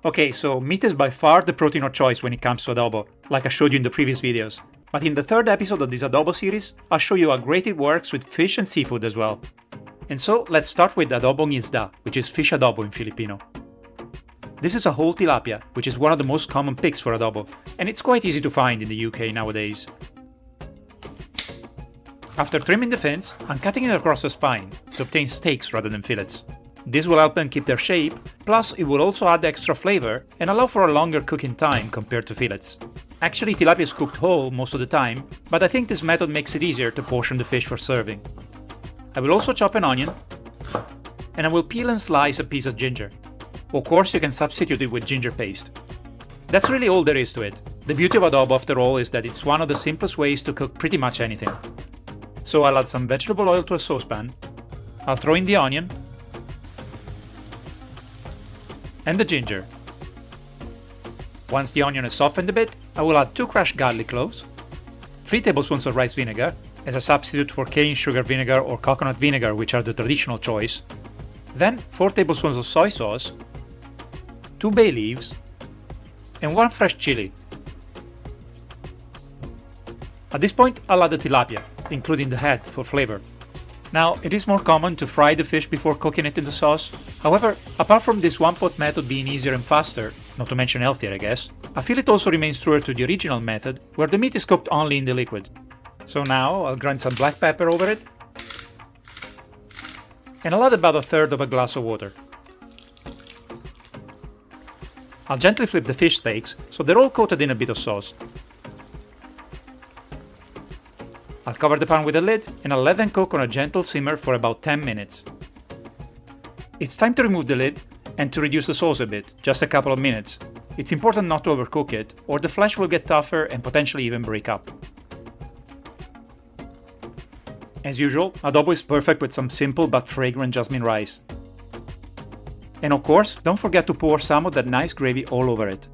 Okay, so meat is by far the protein of choice when it comes to adobo, like I showed you in the previous videos. But in the third episode of this adobo series, I'll show you how great it works with fish and seafood as well. And so let's start with adobong isda, which is fish adobo in Filipino. This is a whole tilapia, which is one of the most common picks for adobo, and it's quite easy to find in the UK nowadays. After trimming the fins, I'm cutting it across the spine to obtain steaks rather than fillets. This will help them keep their shape, plus it will also add extra flavor and allow for a longer cooking time compared to fillets. Actually, tilapia is cooked whole most of the time, but I think this method makes it easier to portion the fish for serving. I will also chop an onion, and I will peel and slice a piece of ginger. Of course, you can substitute it with ginger paste. That's really all there is to it. The beauty of adobo, after all, is that it's one of the simplest ways to cook pretty much anything. So I'll add some vegetable oil to a saucepan, I'll throw in the onion, and the ginger. Once the onion is softened a bit, I will add 2 crushed garlic cloves, 3 tablespoons of rice vinegar, as a substitute for cane sugar vinegar or coconut vinegar, which are the traditional choice, then 4 tablespoons of soy sauce, 2 bay leaves, and 1 fresh chilli. At this point, I'll add the tilapia, including the head for flavor. Now, it is more common to fry the fish before cooking it in the sauce. However, apart from this one-pot method being easier and faster, not to mention healthier I guess, I feel it also remains truer to the original method, where the meat is cooked only in the liquid. So now, I'll grind some black pepper over it, and I'll add about 1/3 of a glass of water. I'll gently flip the fish steaks so they're all coated in a bit of sauce. I'll cover the pan with a lid and I'll let them cook on a gentle simmer for about 10 minutes. It's time to remove the lid and to reduce the sauce a bit, just a couple of minutes. It's important not to overcook it, or the flesh will get tougher and potentially even break up. As usual, adobo is perfect with some simple but fragrant jasmine rice. And of course, don't forget to pour some of that nice gravy all over it.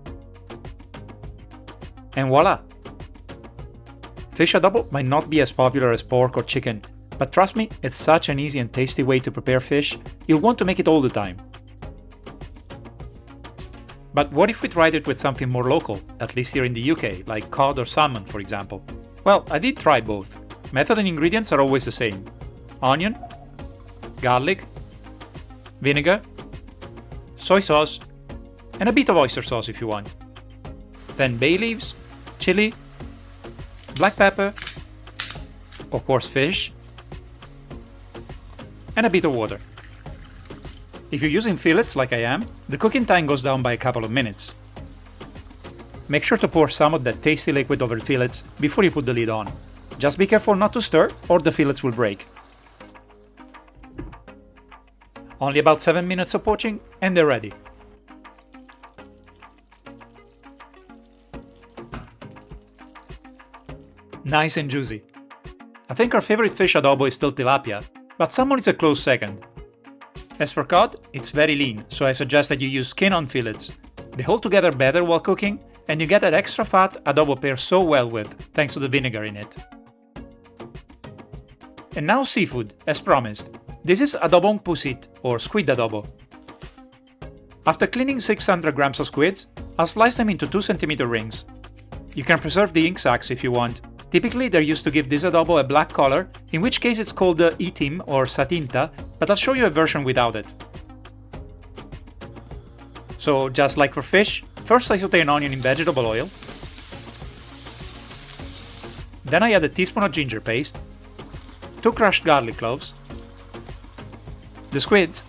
And voila! Fish adobo might not be as popular as pork or chicken, but trust me, it's such an easy and tasty way to prepare fish, you'll want to make it all the time. But what if we tried it with something more local, at least here in the UK, like cod or salmon for example? Well, I did try both. Method and ingredients are always the same. Onion, garlic, vinegar, soy sauce, and a bit of oyster sauce if you want. Then bay leaves, chili, black pepper, of course fish, and a bit of water. If you're using fillets like I am, the cooking time goes down by a couple of minutes. Make sure to pour some of that tasty liquid over the fillets before you put the lid on. Just be careful not to stir or the fillets will break. Only about 7 minutes of poaching and they're ready. Nice and juicy. I think our favorite fish adobo is still tilapia, but salmon is a close second. As for cod, it's very lean, so I suggest that you use skin-on fillets. They hold together better while cooking, and you get that extra fat adobo pairs so well with, thanks to the vinegar in it. And now seafood, as promised. This is adobong pusit, or squid adobo. After cleaning 600 grams of squids, I'll slice them into 2 cm rings. You can preserve the ink sacs if you want. Typically, they're used to give this adobo a black color, in which case it's called itim or satinta, but I'll show you a version without it. So, just like for fish, first I saute an onion in vegetable oil. Then I add a teaspoon of ginger paste, 2 crushed garlic cloves, the squids,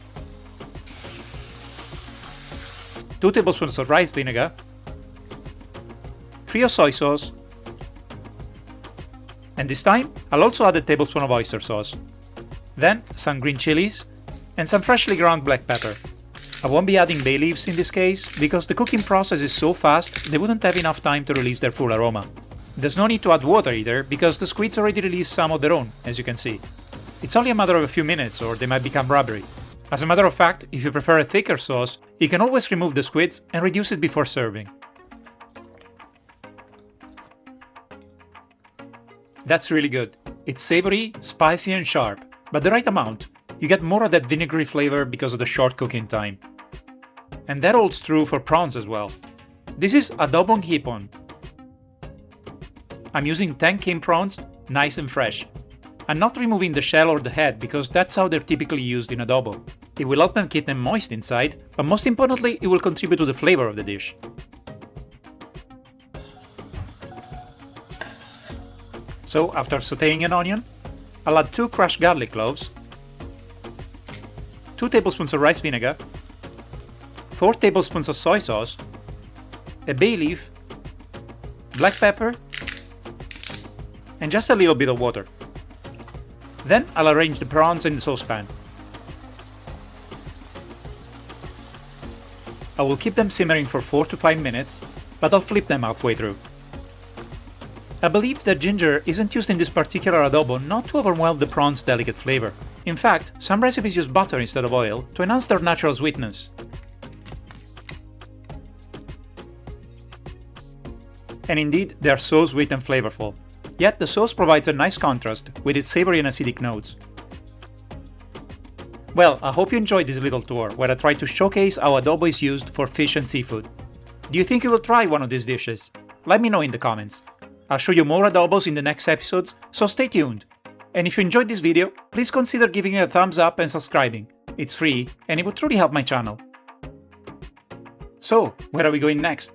2 tablespoons of rice vinegar, 3 of soy sauce, and this time I'll also add a tablespoon of oyster sauce. Then some green chilies and some freshly ground black pepper. I won't be adding bay leaves in this case because the cooking process is so fast they wouldn't have enough time to release their full aroma. There's no need to add water either because the squids already released some of their own, as you can see. It's only a matter of a few minutes or they might become rubbery. As a matter of fact, if you prefer a thicker sauce, you can always remove the squids and reduce it before serving. That's really good. It's savory, spicy and sharp, but the right amount. You get more of that vinegary flavor because of the short cooking time. And that holds true for prawns as well. This is adobong hipon. I'm using 10 king prawns, nice and fresh. I'm not removing the shell or the head because that's how they're typically used in adobo. It will help them keep them moist inside, but most importantly, it will contribute to the flavor of the dish. So after sauteing an onion, I'll add 2 crushed garlic cloves, 2 tablespoons of rice vinegar, 4 tablespoons of soy sauce, a bay leaf, black pepper, and just a little bit of water. Then I'll arrange the prawns in the saucepan. I will keep them simmering for 4 to 5 minutes, but I'll flip them halfway through. I believe that ginger isn't used in this particular adobo not to overwhelm the prawn's delicate flavor. In fact, some recipes use butter instead of oil to enhance their natural sweetness. And indeed, they are so sweet and flavorful. Yet the sauce provides a nice contrast with its savory and acidic notes. Well, I hope you enjoyed this little tour where I tried to showcase how adobo is used for fish and seafood. Do you think you will try one of these dishes? Let me know in the comments. I'll show you more adobos in the next episodes, so stay tuned. And if you enjoyed this video, please consider giving it a thumbs up and subscribing. It's free and it would truly help my channel. So, where are we going next?